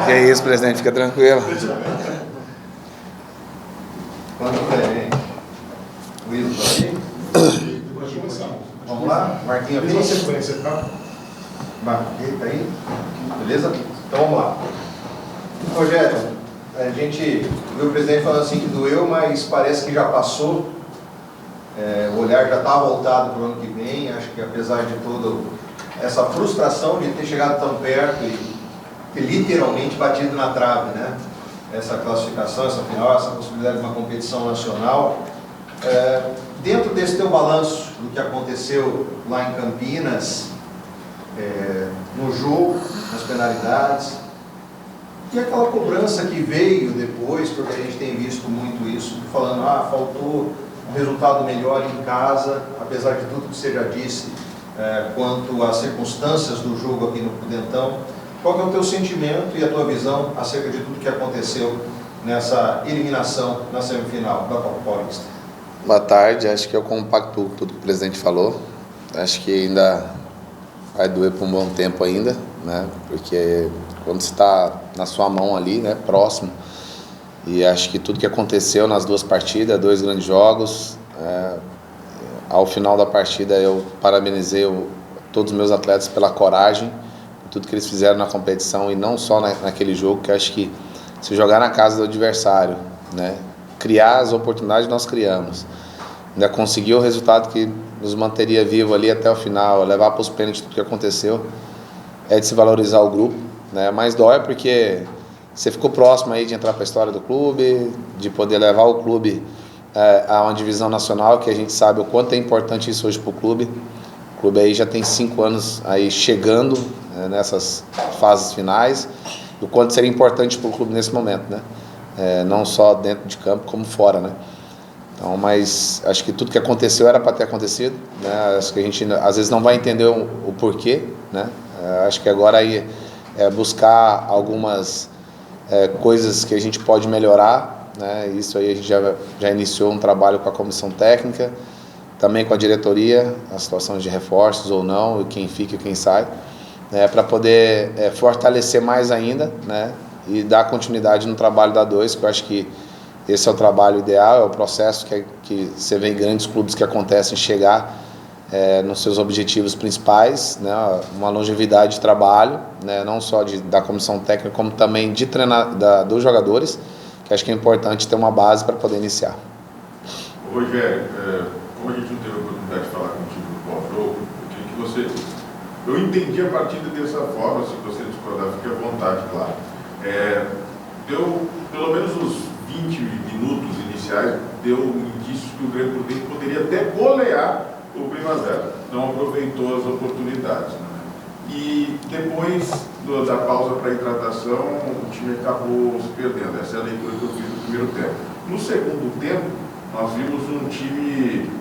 Que é isso, presidente, fica tranquilo. Quanto bem, hein? Luiz, tá aí? Vamos lá? Marquinhos aqui? Mesma sequência, tá? Marquinhos, tá aí? Beleza? Então vamos lá. Rogério, a gente viu o presidente falando assim que doeu, mas parece que já passou. O olhar já está voltado para o ano que vem. Acho que apesar de toda essa frustração de ter chegado tão perto e ter literalmente batido na trave, né? Essa classificação, essa final, essa possibilidade de uma competição nacional. Dentro desse teu balanço do que aconteceu lá em Campinas, no jogo, nas penalidades, e aquela cobrança que veio depois, porque a gente tem visto muito isso, falando, faltou um resultado melhor em casa, apesar de tudo que você já disse, quanto às circunstâncias do jogo aqui no Prudentão. Qual que é o teu sentimento e a tua visão acerca de tudo que aconteceu nessa eliminação na semifinal da Copa Paulista? Boa tarde, acho que eu compactuo com tudo que o presidente falou. Acho que ainda vai doer por um bom tempo ainda, né? Porque quando você está na sua mão ali, né, próximo, e acho que tudo que aconteceu nas duas partidas, 2 grandes jogos, ao final da partida eu parabenizei todos os meus atletas pela coragem, tudo que eles fizeram na competição e não só naquele jogo, que acho que se jogar na casa do adversário, né, criar as oportunidades nós criamos, ainda conseguir o resultado que nos manteria vivo ali até o final, levar para os pênaltis tudo que aconteceu, é de se valorizar o grupo, né, mas dói porque você ficou próximo aí de entrar para a história do clube, de poder levar o clube a uma divisão nacional, que a gente sabe o quanto é importante isso hoje para o clube. O clube aí já tem 5 anos aí chegando nessas fases finais, e o quanto seria importante para o clube nesse momento, né? Não só dentro de campo, como fora, né? Então, mas acho que tudo que aconteceu era para ter acontecido, né? Acho que a gente às vezes não vai entender o porquê, né? Acho que agora aí é buscar algumas coisas que a gente pode melhorar, né? Isso aí a gente já iniciou um trabalho com a comissão técnica, também com a diretoria, as situações de reforços ou não, quem fica e quem sai, né? Para poder fortalecer mais ainda, né? E dar continuidade no trabalho da 2, que eu acho que esse é o trabalho ideal, é o processo que você vê em grandes clubes que acontecem chegar nos seus objetivos principais, né, uma longevidade de trabalho, né, não só da comissão técnica, como também de dos jogadores, que acho que é importante ter uma base para poder iniciar. Rogério, como a gente não teve a oportunidade de falar contigo no pós-jogo, eu queria que eu entendi a partida dessa forma, se você discordar, fique à vontade, claro. Deu pelo menos uns 20 minutos iniciais, deu indícios que o Grêmio Prudente poderia até golear o Primavera, não aproveitou as oportunidades, né? E depois da pausa para hidratação, o time acabou se perdendo. Essa é a leitura que eu fiz no primeiro tempo. No segundo tempo, nós vimos um time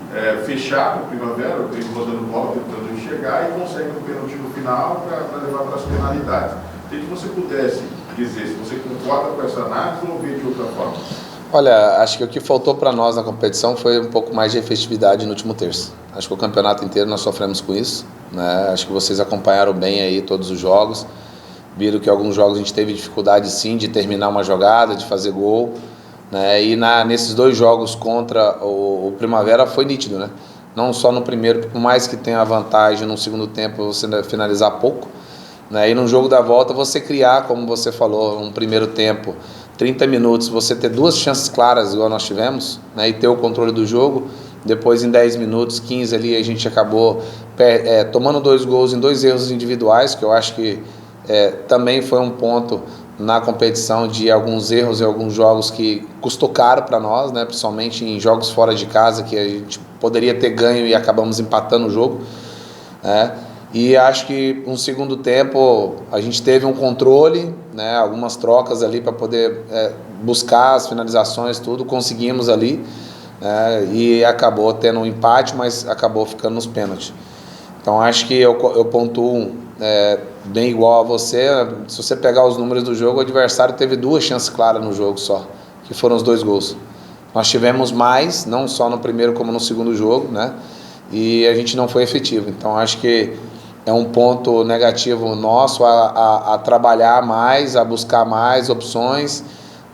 fechado, o Primavera, o Grêmio rodando bola, tentando enxergar e consegue um pênalti no final para levar para as penalidades. Queria que você pudesse dizer se você concorda com essa análise ou vê de outra forma. Olha, acho que o que faltou para nós na competição foi um pouco mais de efetividade no último terço. Acho que o campeonato inteiro nós sofremos com isso, né? Acho que vocês acompanharam bem aí todos os jogos, viram que alguns jogos a gente teve dificuldade sim de terminar uma jogada, de fazer gol, né? E nesses 2 jogos contra o Primavera foi nítido, né? Não só no primeiro, por mais que tenha a vantagem no segundo tempo você finalizar pouco, né? E no jogo da volta você criar, como você falou, um primeiro tempo, 30 minutos, você ter 2 chances claras, igual nós tivemos, né, e ter o controle do jogo. Depois, em 10 minutos, 15 ali, a gente acabou tomando 2 gols em 2 erros individuais, que eu acho que também foi um ponto na competição de alguns erros e alguns jogos que custou caro para nós, né, principalmente em jogos fora de casa, que a gente poderia ter ganho e acabamos empatando o jogo, né. E acho que no segundo tempo a gente teve um controle, né, algumas trocas ali para poder buscar as finalizações, tudo, conseguimos ali, e acabou tendo um empate, mas acabou ficando nos pênaltis. Então acho que eu pontuo bem igual a você. Se você pegar os números do jogo, o adversário teve 2 chances claras no jogo só, que foram os 2 gols. Nós tivemos mais, não só no primeiro como no segundo jogo, né, e a gente não foi efetivo. Então acho que é um ponto negativo nosso a trabalhar mais, a buscar mais opções,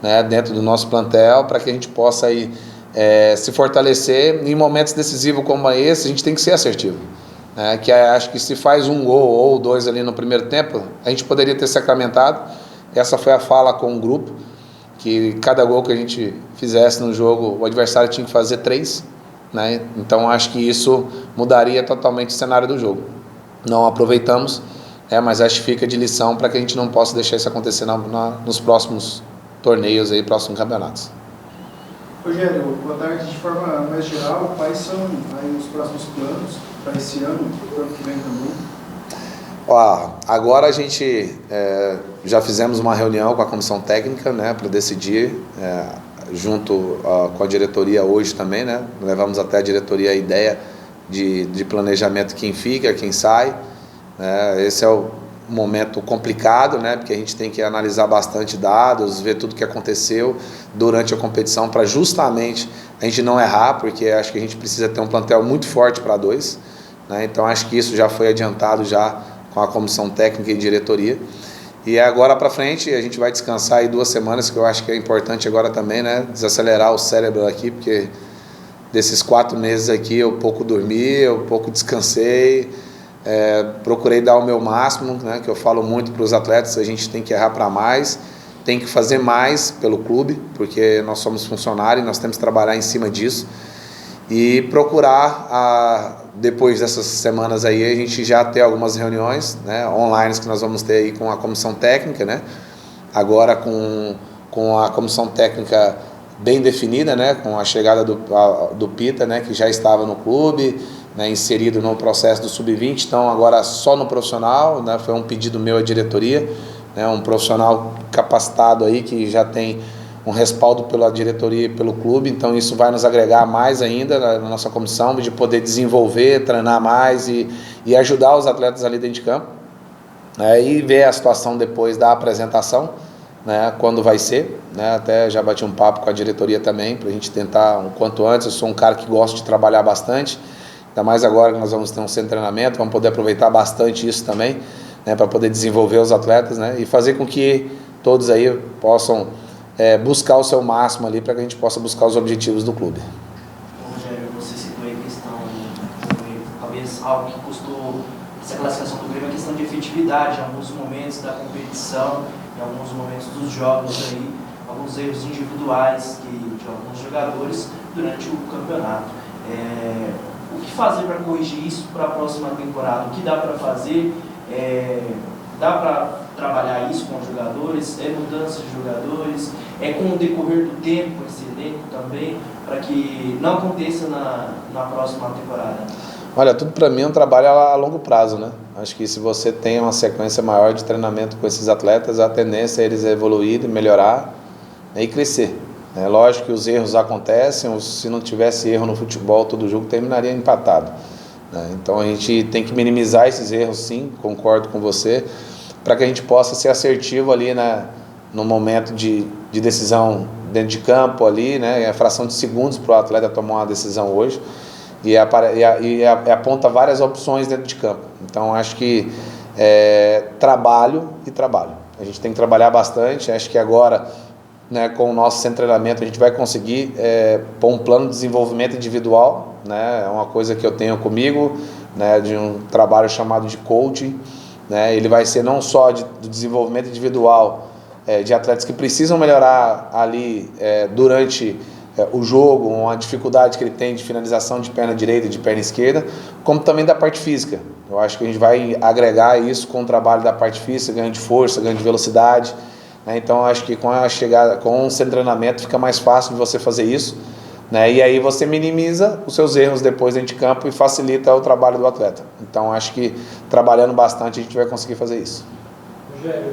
né, dentro do nosso plantel, para que a gente possa aí, se fortalecer. Em momentos decisivos como esse, a gente tem que ser assertivo. Que acho que se faz um gol ou dois ali no primeiro tempo, a gente poderia ter sacramentado. Essa foi a fala com o grupo, que cada gol que a gente fizesse no jogo, o adversário tinha que fazer 3, né? Então acho que isso mudaria totalmente o cenário do jogo. Não aproveitamos, mas acho que fica de lição para que a gente não possa deixar isso acontecer nos próximos torneios, aí, próximos campeonatos. Rogério, boa tarde. De forma mais geral, quais são aí os próximos planos para esse ano, para o ano que vem também? Agora a gente já fizemos uma reunião com a comissão técnica, né, para decidir, junto com a diretoria hoje também, né, levamos até a diretoria a ideia de planejamento, quem fica, quem sai. Esse é o momento complicado, né, porque a gente tem que analisar bastante dados, ver tudo que aconteceu durante a competição para justamente a gente não errar, porque acho que a gente precisa ter um plantel muito forte para 2, né, então acho que isso já foi adiantado já com a comissão técnica e diretoria. E agora para frente a gente vai descansar aí 2 semanas, que eu acho que é importante agora também, né, desacelerar o cérebro aqui, porque desses 4 meses aqui eu pouco dormi, eu pouco descansei, procurei dar o meu máximo, né, que eu falo muito para os atletas, a gente tem que errar para mais, tem que fazer mais pelo clube, porque nós somos funcionários e nós temos que trabalhar em cima disso, e procurar, depois dessas semanas aí, a gente já ter algumas reuniões, né, online, que nós vamos ter aí com a comissão técnica, né, agora com a comissão técnica bem definida, né, com a chegada do Pita, né, que já estava no clube, né, inserido no processo do Sub-20, então agora só no profissional, né, foi um pedido meu à diretoria, né, um profissional capacitado aí que já tem um respaldo pela diretoria e pelo clube, então isso vai nos agregar mais ainda na nossa comissão, de poder desenvolver, treinar mais e ajudar os atletas ali dentro de campo, e ver a situação depois da apresentação, né, quando vai ser, né, até já bati um papo com a diretoria também, para a gente tentar o quanto antes. Eu sou um cara que gosta de trabalhar bastante, ainda mais agora que nós vamos ter um centro de treinamento, vamos poder aproveitar bastante isso também, né, para poder desenvolver os atletas, né, e fazer com que todos aí possam buscar o seu máximo ali, para que a gente possa buscar os objetivos do clube. Rogério, você citou aí a questão, talvez algo que custou essa classificação do Grêmio, a questão de efetividade em alguns momentos da competição, em alguns momentos dos jogos aí, alguns erros individuais de alguns jogadores durante o campeonato. O que fazer para corrigir isso para a próxima temporada? O que dá para fazer? Dá para trabalhar isso com os jogadores? Mudança de jogadores? Com o decorrer do tempo, esse elenco também, para que não aconteça na próxima temporada? Olha, tudo para mim é um trabalho a longo prazo, né? Acho que se você tem uma sequência maior de treinamento com esses atletas, a tendência é eles evoluírem, melhorar, né, e crescer. É lógico que os erros acontecem, se não tivesse erro no futebol, todo jogo terminaria empatado, né? Então a gente tem que minimizar esses erros, sim, concordo com você, para que a gente possa ser assertivo ali, né, no momento de decisão dentro de campo ali, né? É a fração de segundos para o atleta tomar uma decisão hoje. E aponta várias opções dentro de campo. Então acho que trabalho e trabalho. A gente tem que trabalhar bastante. Acho que agora, né, com o nosso centro de treinamento, a gente vai conseguir pôr um plano de desenvolvimento individual, né? É uma coisa que eu tenho comigo, né, de um trabalho chamado de coaching, né? Ele vai ser não só do desenvolvimento individual de atletas que precisam melhorar ali durante o jogo, uma dificuldade que ele tem de finalização de perna direita e de perna esquerda, como também da parte física. Eu acho que a gente vai agregar isso com o trabalho da parte física, ganho de força, ganho de velocidade, né? Então eu acho que com a chegada, com o centro de treinamento, fica mais fácil de você fazer isso, né? E aí você minimiza os seus erros depois dentro de campo e facilita o trabalho do atleta. Então acho que trabalhando bastante a gente vai conseguir fazer isso. Rogério,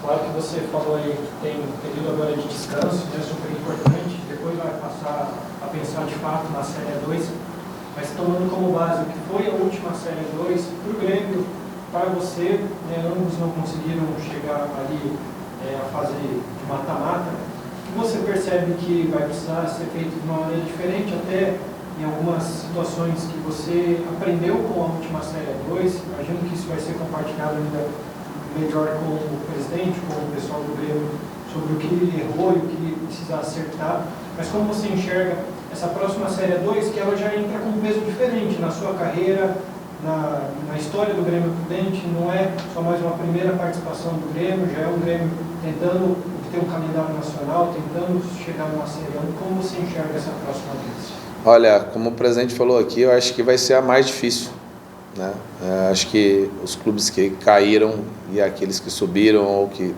claro que você falou aí que tem um período agora de descanso, é super importante, depois vai passar a pensar de fato na Série 2, mas tomando como base o que foi a última Série 2, para o Grêmio, para você, né, ambos não conseguiram chegar ali à fase de mata-mata, que você percebe que vai precisar ser feito de uma maneira diferente, até em algumas situações que você aprendeu com a última Série 2, imagino que isso vai ser compartilhado ainda melhor com o presidente, com o pessoal do Grêmio, sobre o que ele errou e o que ele precisa acertar, mas como você enxerga essa próxima Série 2, que ela já entra com um peso diferente na sua carreira, na história do Grêmio Prudente, não é só mais uma primeira participação do Grêmio, já é um Grêmio tentando ter um calendário nacional, tentando chegar numa Série 1. Como você enxerga essa próxima vez? Olha, como o presidente falou aqui, eu acho que vai ser a mais difícil, né? Acho que os clubes que caíram e aqueles que subiram ou que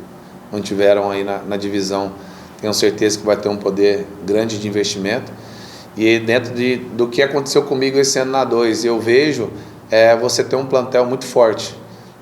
mantiveram aí na divisão, tenho certeza que vai ter um poder grande de investimento. E dentro do que aconteceu comigo esse ano na 2, eu vejo você ter um plantel muito forte.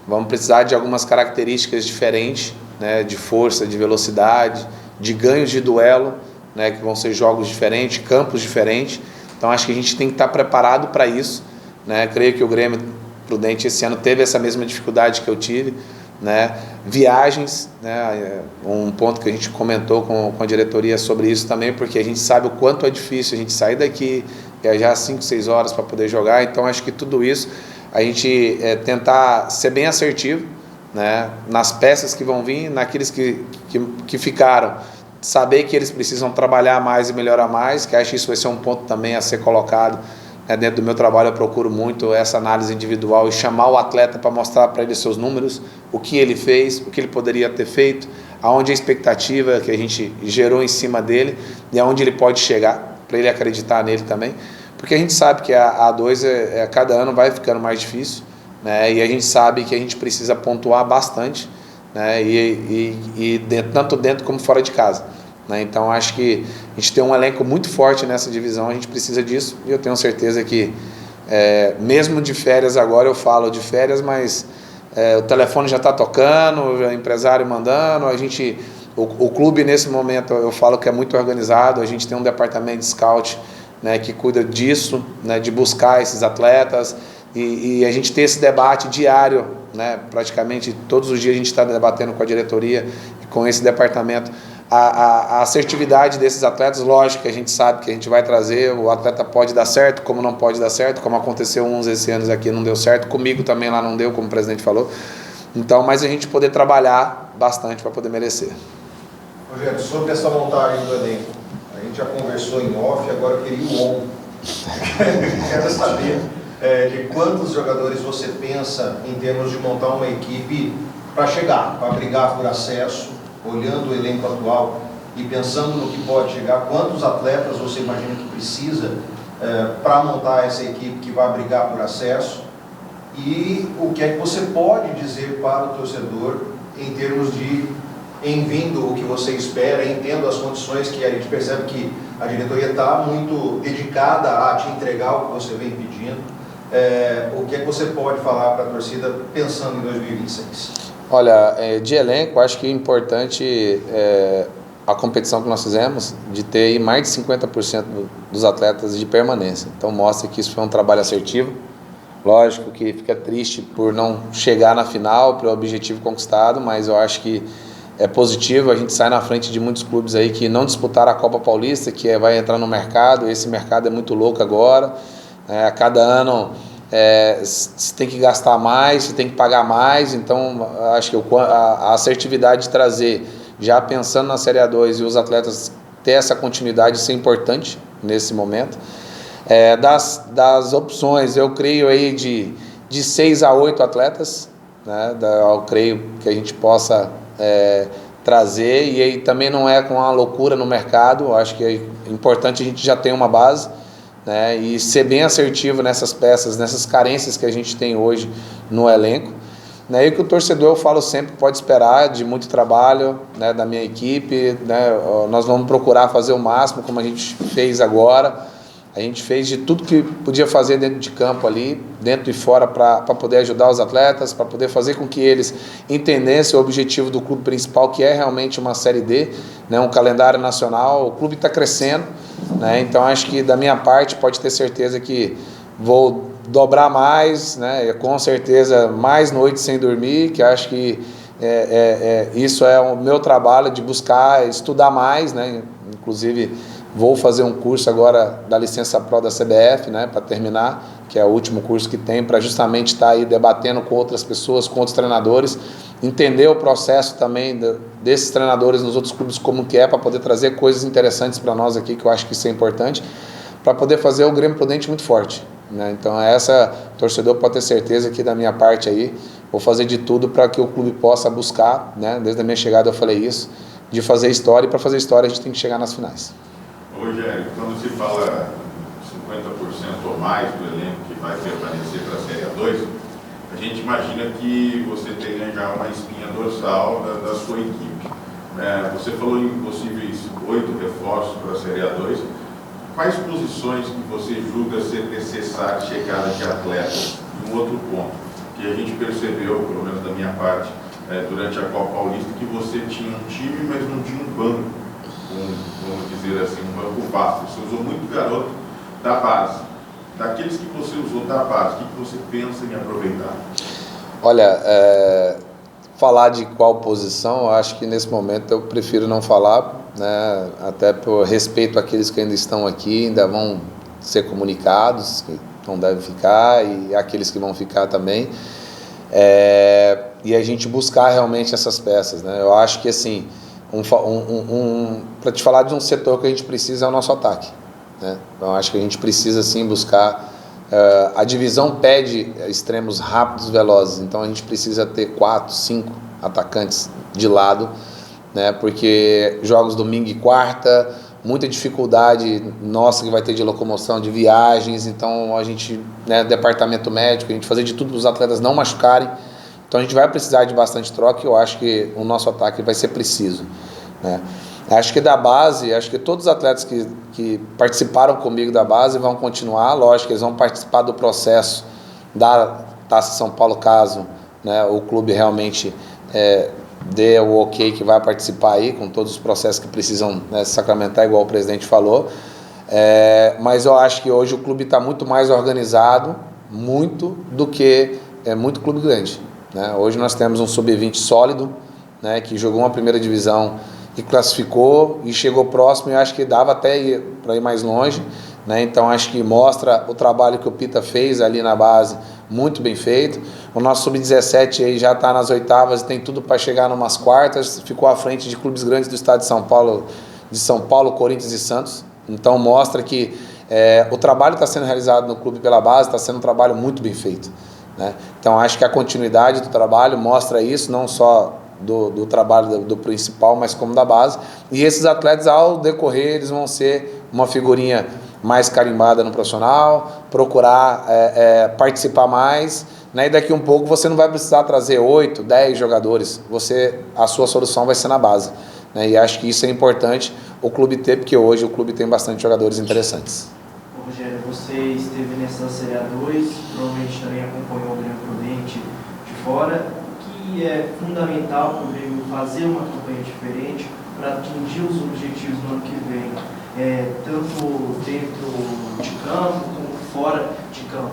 Vamos precisar de algumas características diferentes, né, de força, de velocidade, de ganhos de duelo, né, que vão ser jogos diferentes, campos diferentes. Então acho que a gente tem que estar preparado para isso, né? Creio que o Grêmio Prudente esse ano teve essa mesma dificuldade que eu tive, né? Viagens, né? Um ponto que a gente comentou com a diretoria sobre isso também, porque a gente sabe o quanto é difícil a gente sair daqui, viajar 5, 6 horas para poder jogar. Então acho que tudo isso a gente tentar ser bem assertivo, né? Nas peças que vão vir, naqueles que ficaram, saber que eles precisam trabalhar mais e melhorar mais, que acho que isso vai ser um ponto também a ser colocado, né? Dentro do meu trabalho eu procuro muito essa análise individual e chamar o atleta para mostrar para ele seus números, o que ele fez, o que ele poderia ter feito, aonde a expectativa que a gente gerou em cima dele e aonde ele pode chegar, para ele acreditar nele também, porque a gente sabe que a A2 cada ano vai ficando mais difícil, né? E a gente sabe que a gente precisa pontuar bastante, né? Tanto dentro como fora de casa, né? Então acho que a gente tem um elenco muito forte nessa divisão, a gente precisa disso, e eu tenho certeza que mesmo de férias agora, eu falo de férias, mas o telefone já está tocando, o empresário mandando, o clube nesse momento eu falo que é muito organizado, a gente tem um departamento de scout, né, que cuida disso, né, de buscar esses atletas, e a gente tem esse debate diário, né, praticamente todos os dias a gente está debatendo com a diretoria e com esse departamento a assertividade desses atletas. Lógico que a gente sabe que a gente vai trazer, o atleta pode dar certo, como não pode dar certo, como aconteceu uns esse ano aqui, não deu certo, comigo também lá não deu, como o presidente falou. Então, mas a gente poder trabalhar bastante para poder merecer. Rogério, sobre essa montagem do elenco, a gente já conversou em off, agora eu queria o on. Quero saber de quantos jogadores você pensa em termos de montar uma equipe para chegar, para brigar por acesso, olhando o elenco atual e pensando no que pode chegar, quantos atletas você imagina que precisa para montar essa equipe que vai brigar por acesso, e o que é que você pode dizer para o torcedor em termos de vindo o que você espera, entendo as condições que a gente percebe que a diretoria está muito dedicada a te entregar o que você vem pedindo. O que é que você pode falar para a torcida pensando em 2026? Olha, de elenco, acho que é importante a competição que nós fizemos, de ter aí mais de 50% dos atletas de permanência. Então mostra que isso foi um trabalho assertivo. Lógico que fica triste por não chegar na final, pelo objetivo conquistado, mas eu acho que é positivo. A gente sai na frente de muitos clubes aí que não disputaram a Copa Paulista, que vai entrar no mercado. Esse mercado é muito louco agora. A cada ano você tem que gastar mais, você tem que pagar mais. Então acho que a assertividade de trazer, já pensando na Série A2 e os atletas ter essa continuidade, isso é importante nesse momento. Das opções, eu creio aí de 6 a 8 atletas, né? Eu creio que a gente possa trazer, e aí também não é com uma loucura no mercado. Eu acho que é importante a gente já ter uma base, né? E ser bem assertivo nessas peças, nessas carências que a gente tem hoje no elenco, né? E que o torcedor, eu falo sempre, pode esperar de muito trabalho, né, da minha equipe, né? Nós vamos procurar fazer o máximo, como a gente fez agora. A gente fez de tudo que podia fazer dentro de campo ali, dentro e fora, para poder ajudar os atletas, para poder fazer com que eles entendessem o objetivo do clube principal, que é realmente uma Série D, né, um calendário nacional. O clube está crescendo, né, então acho que da minha parte pode ter certeza que vou dobrar mais, né, com certeza mais noites sem dormir, que acho que isso é o meu trabalho de buscar estudar mais, né, inclusive Vou fazer um curso agora da licença Pro da CBF, né, para terminar, que é o último curso que tem, para justamente estar aí debatendo com outras pessoas, com outros treinadores, entender o processo também desses treinadores nos outros clubes como que é, para poder trazer coisas interessantes para nós aqui, que eu acho que isso é importante, para poder fazer o Grêmio Prudente muito forte, né? Então torcedor pode ter certeza que da minha parte aí, vou fazer de tudo para que o clube possa buscar, né, desde a minha chegada eu falei isso, de fazer história, e para fazer história a gente tem que chegar nas finais. Rogério, quando se fala 50% ou mais do elenco que vai permanecer para a Série A2, a gente imagina que você tenha já uma espinha dorsal da sua equipe. Você falou em possíveis 8 reforços para a Série A2. Quais posições que você julga ser necessário chegada de atletas? E um outro ponto, que a gente percebeu, pelo menos da minha parte, durante a Copa Paulista, que você tinha um time, mas não tinha um banco, vamos dizer assim, um banco vasto. Você usou muito garoto da base. Daqueles que você usou da base, o que você pensa em aproveitar? Olha, falar de qual posição, eu acho que nesse momento eu prefiro não falar, né, até por respeito àqueles que ainda estão aqui, ainda vão ser comunicados, que não devem ficar, e aqueles que vão ficar também. E a gente buscar realmente essas peças, né? Eu acho que assim, para te falar de um setor que a gente precisa é o nosso ataque, né? Então acho que a gente precisa sim buscar, a divisão pede extremos rápidos, velozes, então a gente precisa ter 4, 5 atacantes de lado, né? Porque jogos domingo e quarta, muita dificuldade nossa que vai ter de locomoção, de viagens, então a gente, né, departamento médico, a gente fazer de tudo para os atletas não machucarem. Então a gente vai precisar de bastante troca, e eu acho que o nosso ataque vai ser preciso, né? Acho que da base, acho que todos os atletas que participaram comigo da base vão continuar, lógico, eles vão participar do processo da Taça São Paulo, caso, né, o clube realmente dê o ok que vai participar aí, com todos os processos que precisam, né, sacramentar, igual o presidente falou. Mas eu acho que hoje o clube está muito mais organizado, muito, do que muito clube grande, né? Hoje nós temos um sub-20 sólido, né, que jogou uma primeira divisão e classificou e chegou próximo, e acho que dava até para ir mais longe, né? Então acho que mostra o trabalho que o Pita fez ali na base, muito bem feito. O nosso sub-17 aí já está nas oitavas e tem tudo para chegar numas quartas, ficou à frente de clubes grandes do estado de São Paulo, Corinthians e Santos. Então mostra que o trabalho está sendo realizado no clube pela base, está sendo um trabalho muito bem feito, né? Então acho que a continuidade do trabalho mostra isso, não só do trabalho do principal, mas como da base. E esses atletas, ao decorrer, eles vão ser uma figurinha mais carimbada no profissional, procurar participar mais, né? E daqui um pouco você não vai precisar trazer 8, 10 jogadores, a sua solução vai ser na base, né? E acho que isso é importante o clube ter, porque hoje o clube tem bastante jogadores interessantes. Rogério, você esteve nessa Série A2, provavelmente também acompanhou o Grêmio Prudente de fora, que é fundamental para o Grêmio fazer uma campanha diferente para atingir os objetivos no ano que vem, tanto dentro de campo como fora de campo?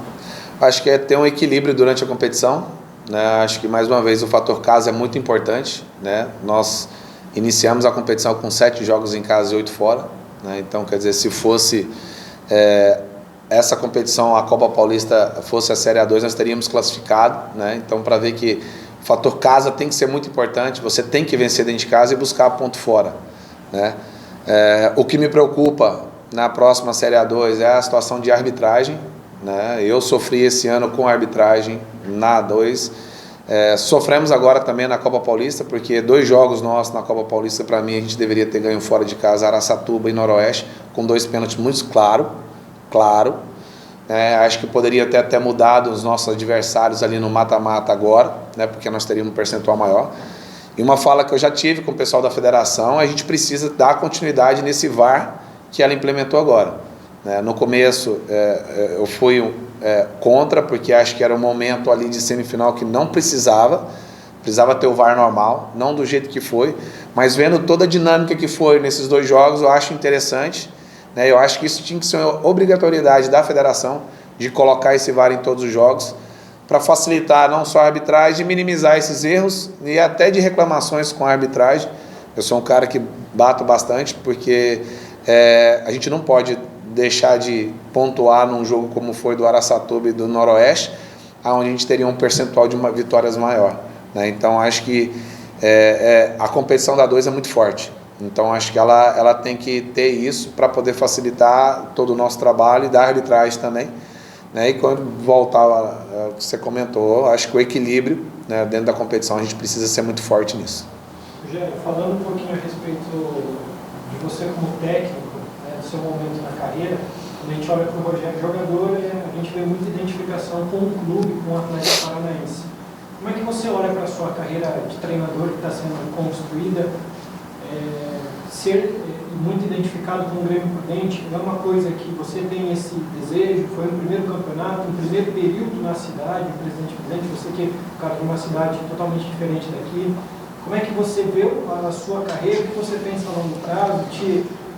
Acho que é ter um equilíbrio durante a competição, né? Acho que, mais uma vez, o fator casa é muito importante, né? Nós iniciamos a competição com 7 jogos em casa e 8 fora, né? Então, quer dizer, se fosse essa competição, a Copa Paulista, fosse a Série A2, nós teríamos classificado, né? Então, para ver que o fator casa tem que ser muito importante, você tem que vencer dentro de casa e buscar ponto fora, né? O que me preocupa na próxima Série A2 é a situação de arbitragem, né? Eu sofri esse ano com a arbitragem na A2, sofremos agora também na Copa Paulista, porque 2 jogos nossos na Copa Paulista, para mim, a gente deveria ter ganho fora de casa, Araçatuba e Noroeste, com 2 pênaltis muito claro. Acho que poderia ter até mudado os nossos adversários ali no mata-mata agora, né, porque nós teríamos um percentual maior. E uma fala que eu já tive com o pessoal da federação, a gente precisa dar continuidade nesse VAR que ela implementou agora, né? No começo eu fui contra, porque acho que era um momento ali de semifinal que não precisava ter o VAR normal, não do jeito que foi, mas vendo toda a dinâmica que foi nesses 2 jogos, eu acho interessante, né? Eu acho que isso tinha que ser uma obrigatoriedade da federação, de colocar esse VAR em todos os jogos, para facilitar não só a arbitragem, minimizar esses erros e até de reclamações com a arbitragem. Eu sou um cara que bato bastante, porque a gente não pode deixar de pontuar num jogo como foi do Araçatuba e do Noroeste, onde a gente teria um percentual de vitórias maior, né? Então acho que a competição da 2 é muito forte, então acho que ela tem que ter isso para poder facilitar todo o nosso trabalho e da arbitragem também, né? E quando voltar, você comentou, acho que o equilíbrio, né, dentro da competição a gente precisa ser muito forte nisso. Rogério, falando um pouquinho a respeito de você como técnico, né, do seu momento na carreira, quando a gente olha para o Rogério jogador, a gente vê muita identificação com o clube, com o Atlético Paranaense. Como é que você olha para a sua carreira de treinador que está sendo construída? Ser muito identificado com o Grêmio Prudente é uma coisa que você tem esse desejo? Foi no primeiro campeonato, no primeiro período na cidade, o Presidente Prudente, você que é um cara de uma cidade totalmente diferente daqui. Como é que você vê a sua carreira? O que você pensa a longo prazo?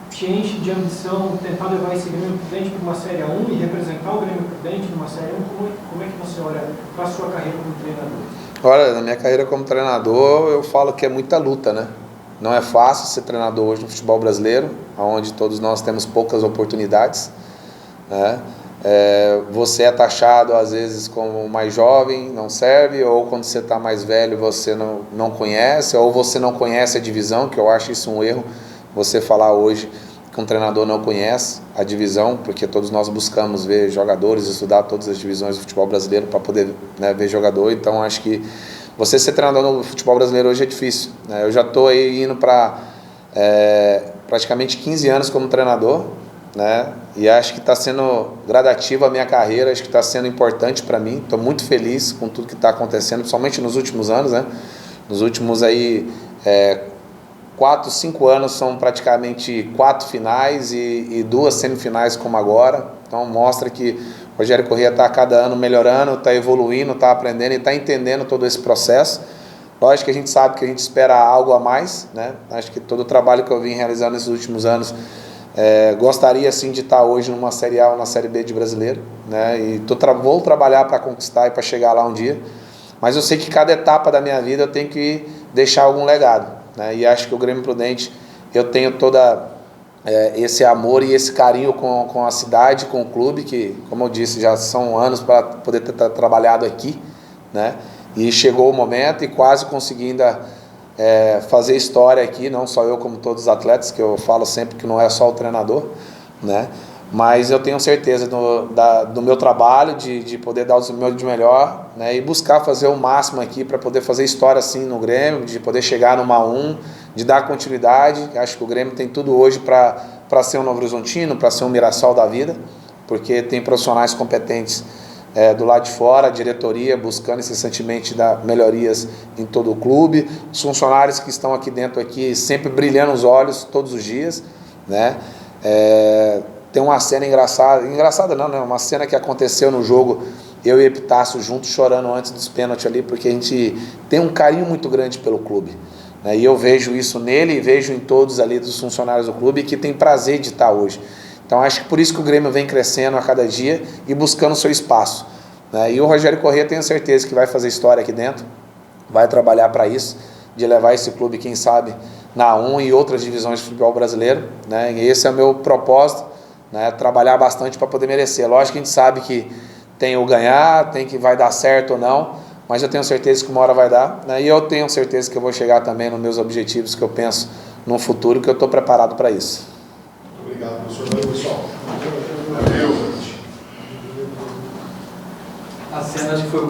Te enche de ambição tentar levar esse Grêmio Prudente para uma Série A1 e representar o Grêmio Prudente numa Série 1? Como é que você olha para a sua carreira como treinador? Olha, na minha carreira como treinador, eu falo que é muita luta, né? Não é fácil ser treinador hoje no futebol brasileiro, onde todos nós temos poucas oportunidades, né? Você é taxado às vezes como mais jovem, não serve, ou quando você está mais velho você não conhece, ou você não conhece a divisão, que eu acho isso um erro, você falar hoje que um treinador não conhece a divisão, porque todos nós buscamos ver jogadores, estudar todas as divisões do futebol brasileiro para poder, né, ver jogador. Então acho que você ser treinador no futebol brasileiro hoje é difícil, né? Eu já estou aí indo para praticamente 15 anos como treinador, né? E acho que está sendo gradativa a minha carreira, acho que está sendo importante para mim. Estou muito feliz com tudo que está acontecendo, principalmente nos últimos anos, né? Nos últimos aí 4, 5 anos são praticamente 4 finais e 2 semifinais como agora. Então mostra que o Rogério Corrêa está a cada ano melhorando, está evoluindo, está aprendendo e está entendendo todo esse processo. Lógico que a gente sabe que a gente espera algo a mais, né? Acho que todo o trabalho que eu vim realizando nesses últimos anos, gostaria sim de estar hoje numa Série A ou na Série B de brasileiro, né? E vou trabalhar para conquistar e para chegar lá um dia. Mas eu sei que cada etapa da minha vida eu tenho que deixar algum legado, né? E acho que o Grêmio Prudente, eu tenho toda esse amor e esse carinho com a cidade, com o clube, que, como eu disse, já são anos para poder ter trabalhado aqui, né? E chegou o momento e quase consegui ainda fazer história aqui, não só eu como todos os atletas, que eu falo sempre que não é só o treinador, né? Mas eu tenho certeza do meu trabalho, de poder dar o meu de melhor, né? E buscar fazer o máximo aqui para poder fazer história assim no Grêmio, de poder chegar numa 1, de dar continuidade. Acho que o Grêmio tem tudo hoje para ser um Novo Horizontino, para ser um Mirassol da vida, porque tem profissionais competentes do lado de fora, a diretoria buscando incessantemente dar melhorias em todo o clube, os funcionários que estão aqui dentro aqui sempre brilhando os olhos todos os dias, né? Tem uma cena engraçada não, né? Uma cena que aconteceu no jogo, eu e Epitácio juntos chorando antes dos pênaltis ali, porque a gente tem um carinho muito grande pelo clube, né? E eu vejo isso nele e vejo em todos ali dos funcionários do clube que tem prazer de estar hoje. Então acho que por isso que o Grêmio vem crescendo a cada dia e buscando o seu espaço, né? E o Rogério Corrêa, tenho certeza que vai fazer história aqui dentro, vai trabalhar para isso, de levar esse clube, quem sabe, na 1 e outras divisões de futebol brasileiro, né? E esse é o meu propósito, né? Trabalhar bastante para poder merecer. Lógico que a gente sabe que tem o ganhar, tem que vai dar certo ou não, mas eu tenho certeza que uma hora vai dar, né? E eu tenho certeza que eu vou chegar também nos meus objetivos, que eu penso no futuro, que eu estou preparado para isso. Muito obrigado, professor. Valeu, pessoal. Valeu. A cena acho que foi